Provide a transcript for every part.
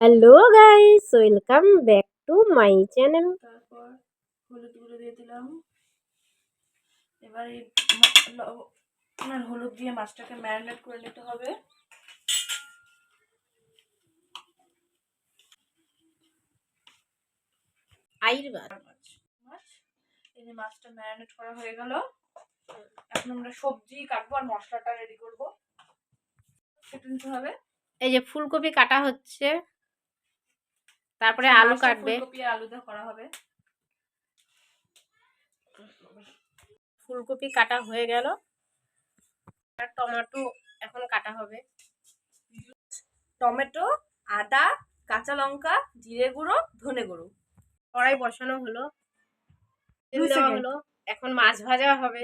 Hello guys, welcome back to my channel. তারপর হলুদ গুঁড়ো দিয়ে দিলাম। এবার এই হলুদ দিয়ে মাছটাকে ম্যারিনেট করে নিতে হবে। মাছ এই যে মাছটা ম্যারিনেট করা হয়ে গেল। এখন আমরা সবজি কাটবো আর মশলাটা রেডি করব। কেটে নিতে হবে। এই যে ফুলকপি কাটা হচ্ছে, তারপরে আলু কাটবে। ফুলকপি আর আলু দিয়ে করা হবে। ফুলকপি কাটা হয়ে গেল, আর টমেটো এখন কাটা হবে। টমেটো, আদা, কাঁচা লঙ্কা, জিরে গুঁড়ো, ধনে গুঁড়ো। কড়াই বসানো হলো, তেল দেওয়া হলো, এখন মাছ ভাজা হবে।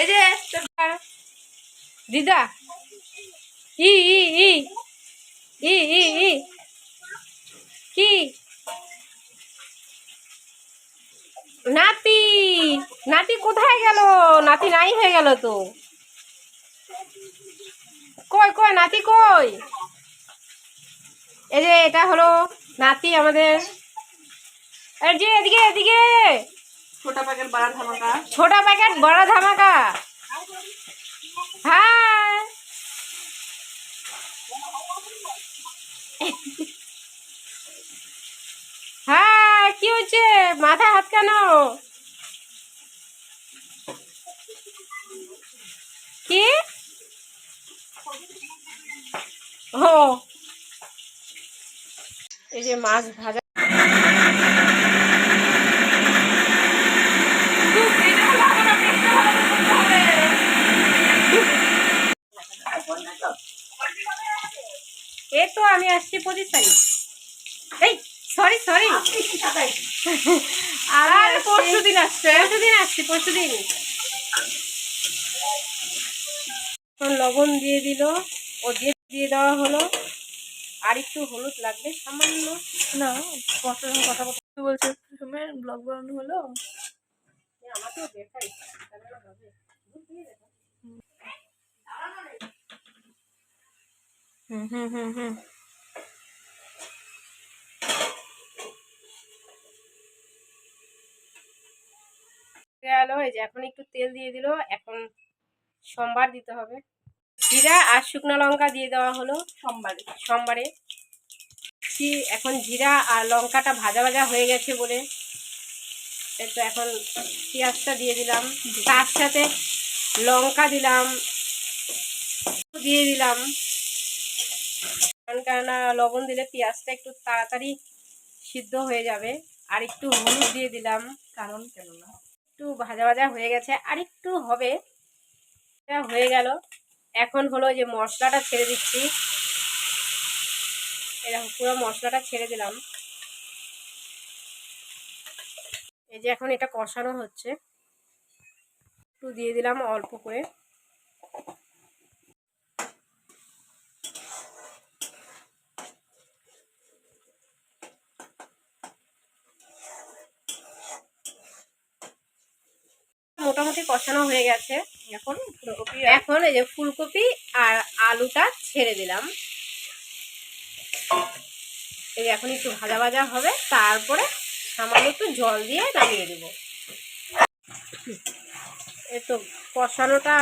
এই যে দিদা ই ই ই ই ই ই কি নাতি নাতি কোথায় গেল? নাতি নাই হয়ে গেল তো। কই কই নাতি কই? এই যে এটা হলো নাতি আমাদের। এই যে এদিকে এদিকে, ছোটা প্যাকেট বড়া ধামাকা। ছোটা প্যাকেট বড় ধামাকা। হ্যাঁ হ্যাঁ, কি হচ্ছে? মাথা হাত কেন? কি? ও, এই যে মাছ ভাজা। এই তো আমি আসছি 25 তারিখ। এই সরি সরি, আর পরশুদিন আসছে, পরশুদিন। লবণ দিয়ে দিল, ও দিয়ে দেওয়া হলো। আর একটু হলুদ লাগবে সামান্য। না, কথা বলছে ব্লগ বানানো হলো। আমাকেও দেখাই গেল। এই যে এখন একটু তেল দিয়ে দিল, এখন সোমবার দিতে হবে। জিরা আর শুকনো লঙ্কা দিয়ে দেওয়া হলো সোমবারে। এখন জিরা আর লঙ্কাটা ভাজা ভাজা হয়ে গেছে বলে তো এখন পেঁয়াজটা দিয়ে দিলাম, তার সাথে লঙ্কা দিলাম, কেননা লবণ দিলে পেঁয়াজটা একটু তাড়াতাড়ি সিদ্ধ হয়ে যাবে। আর একটু হলুদ দিয়ে দিলাম, কারণ কেননা একটু ভাজা ভাজা হয়ে গেছে, আর একটু হবে। হয়ে গেল। এখন হলো যে মশলাটা ছেড়ে দিচ্ছি। এরকম পুরো মশলাটা ছেড়ে দিলাম। এই যে এখন এটা কষানো হচ্ছে, একটু দিয়ে দিলাম অল্প করে। মোটামুটি কষানো হয়ে গেছে। এখন এই যে ফুলকপি আর আলুটা ছেড়ে দিলাম। এই যে এখন একটু ভাজা ভাজা হবে, তারপরে সামান্য একটু জল দিয়ে নামিয়ে দেব। এই তো কষানোটা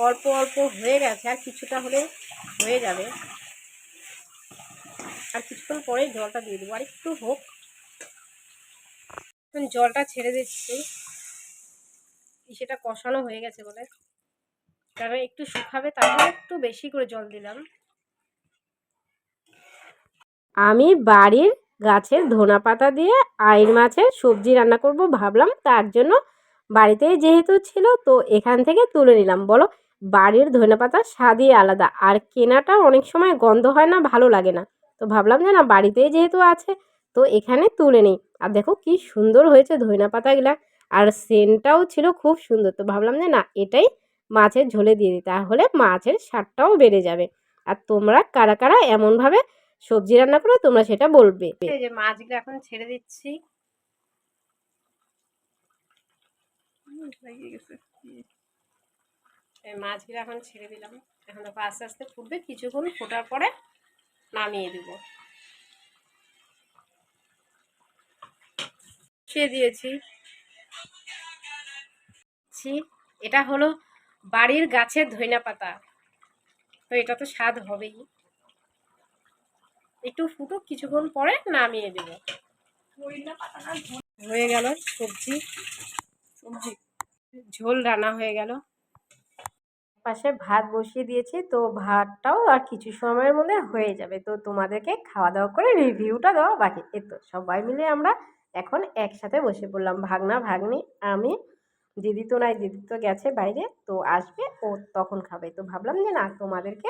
অল্প অল্প হয়ে গেছে, আর কিছুটা হলে হয়ে যাবে। আর কিছুক্ষণ পরেই জলটা দিয়ে দেবো, আর একটু হোক। এখন জলটা ছেড়ে দিচ্ছি, সেটা কষানো হয়ে গেছে বলে। কারণ একটু শুকাবে, তারপরে একটু বেশি করে জল দিলাম। আমি বাড়ির গাছের ধনা পাতা দিয়ে আইড় মাছের সবজি রান্না করব ভাবলাম, তার জন্য বাড়িতেই যেহেতু ছিল তো এখান থেকে তুলে নিলাম। বলো, বাড়ির ধনে পাতার স্বাদই আলাদা, আর কেনাটা অনেক সময় গন্ধ হয় না, ভালো লাগে না। তো ভাবলাম যে না, বাড়িতেই যেহেতু আছে তো এখানে তুলে নিই। আর দেখো কি সুন্দর হয়েছে ধনে পাতাগুলা, আর সেন্টটাও ছিল খুব সুন্দর। তো ভাবলাম যে না, এটাই মাছের ঝোলে দিয়ে দিই, তাহলে মাছের স্বাদটাও বেড়ে যাবে। আর তোমরা কারা কারা এমনভাবে সবজি রান্না করো তোমরা সেটা বলবে। এই যে মাছগুলো এখন ছেড়ে দিচ্ছি। এই মাছগুলো এখন ছেড়ে দিলাম, এখন দেখো আস্তে আস্তে ফুটবে, কিছুক্ষণ ফোটার পরে নামিয়ে দেব। সে দিয়েছি, এটা হলো বাড়ির গাছের ধইনা পাতা, তো এটা তো স্বাদ হবেই। একটু ফুটুক, কিছুক্ষণ পরে নামিয়ে দেব। হয়ে গেল সবজি, ঝোল রান্না হয়ে গেল। পাশে ভাত বসিয়ে দিয়েছি, তো ভাতটাও আর কিছু সময়ের মধ্যে হয়ে যাবে। তো তোমাদেরকে খাওয়া দাওয়া করে রিভিউটা দেওয়া বাকি। এই তো সবাই মিলে আমরা এখন একসাথে বসে পড়লাম, ভাগনা ভাগ্নি আমি। দিদি তো নাই, দিদি তো গেছে বাইরে, তো আসবে ও তখন খাবে। তো ভাবলাম যে না, তোমাদেরকে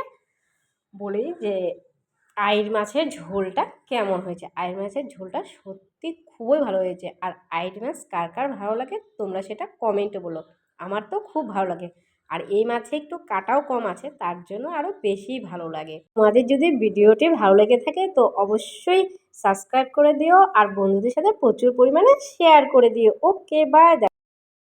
বলি যে আইড় মাছের ঝোলটা কেমন হয়েছে। আইড় মাছের ঝোলটা সত্যি খুবই ভালো হয়েছে। আর আইড় মাছ কার কার ভালো লাগে তোমরা সেটা কমেন্টে বলো। আমার তো খুব ভালো লাগে। আর এই মাছে একটু কাটাও কম আছে, তার জন্য আরও বেশি ভালো লাগে। তোমাদের যদি ভিডিওটি ভালো লেগে থাকে তো অবশ্যই সাবস্ক্রাইব করে দিও, আর বন্ধুদের সাথে প্রচুর পরিমাণে শেয়ার করে দিও। ওকে, বাই।